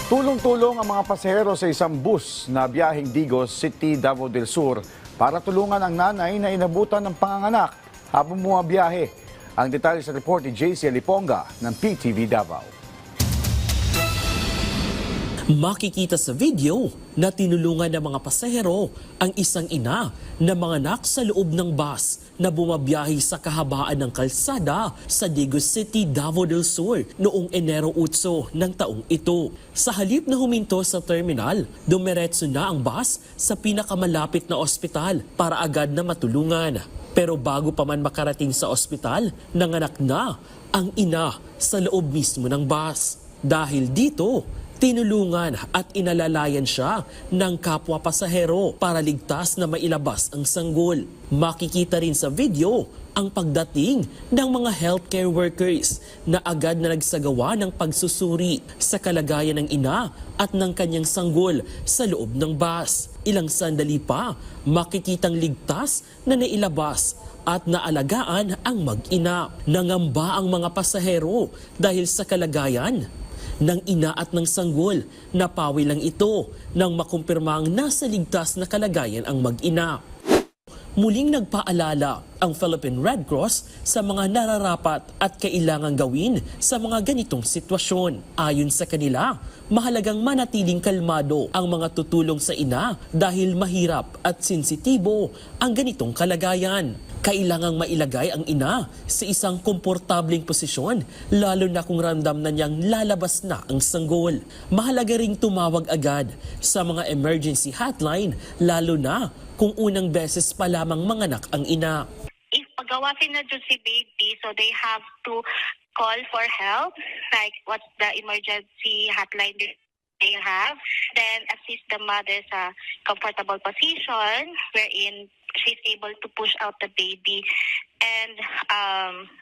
Tulong-tulong ang mga pasahero sa isang bus na biyaheng Digos City, Davao del Sur para tulungan ang nanay na inabutan ng panganganak habang bumabiyahe. Ang detalye sa report ni JC Aliponga ng PTV Davao. Makikita sa video na tinulungan ng mga pasahero ang isang ina na manganak sa loob ng bus na bumabiyahe sa kahabaan ng kalsada sa Digos City, Davao del Sur noong Enero 8 ng taong ito. Sa halip na huminto sa terminal, dumiretso na ang bus sa pinakamalapit na ospital para agad na matulungan. Pero bago pa man makarating sa ospital, nanganak na ang ina sa loob mismo ng bus. Dahil dito, tinulungan at inalalayan siya ng kapwa pasahero para ligtas na mailabas ang sanggol. Makikita rin sa video ang pagdating ng mga healthcare workers na agad na nagsagawa ng pagsusuri sa kalagayan ng ina at ng kanyang sanggol sa loob ng bus. Ilang sandali pa, makikitang ligtas na nailabas at naalagaan ang mag-ina. Nangamba ang mga pasahero dahil sa kalagayan ng ina at ng sanggol. Napawi lang ito nang makumpirmang nasa ligtas na kalagayan ang mag-ina. Muling nagpaalala ang Philippine Red Cross sa mga nararapat at kailangang gawin sa mga ganitong sitwasyon. Ayon sa kanila, mahalagang manatiling kalmado ang mga tutulong sa ina dahil mahirap at sensitibo ang ganitong kalagayan. Kailangang mailagay ang ina sa isang komportableng posisyon, lalo na kung ramdam na niyang lalabas na ang sanggol. Mahalaga ring tumawag agad sa mga emergency hotline, lalo na kung unang beses pa lamang manganak ang ina. If pagawasin na dyan si baby, so they have to call for help, like what's the emergency hotline they have, then assist the mother sa comfortable position wherein she's able to push out the baby and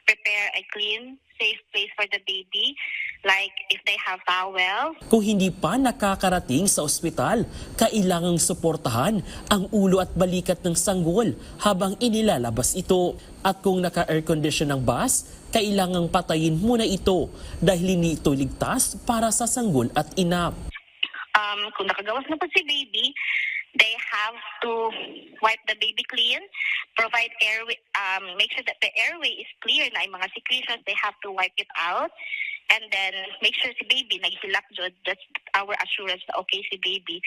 prepare a clean, safe place for the baby, like if they have towel. Kung hindi pa nakakarating sa ospital, kailangang suportahan ang ulo at balikat ng sanggol habang inilalabas ito. At kung naka-air condition ng bus, kailangang patayin muna ito dahil hindi ito ligtas para sa sanggol at ina. Kung nakagawas na po si baby, they have to wipe the baby clean, provide airway, make sure that the airway is clear na yung mga secretions, they have to wipe it out, and then make sure si baby naghilak dyan. That's our assurance na okay si baby.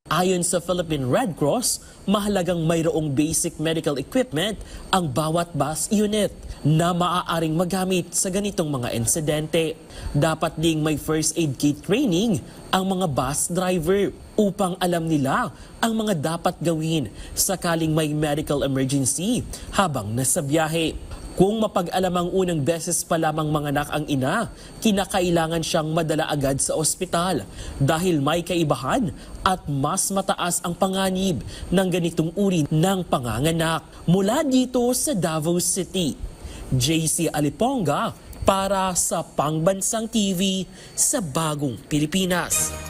Ayon sa Philippine Red Cross, mahalagang mayroong basic medical equipment ang bawat bus unit na maaaring magamit sa ganitong mga insidente. Dapat ding may first aid kit training ang mga bus driver upang alam nila ang mga dapat gawin sakaling may medical emergency habang nasa biyahe. Kung mapag-alam ang unang beses pa lamang manganak ang ina, kinakailangan siyang madala agad sa ospital dahil may kaibahan at mas mataas ang panganib ng ganitong uri ng panganganak. Mula dito sa Davao City, JC Aliponga para sa Pangbansang TV sa Bagong Pilipinas.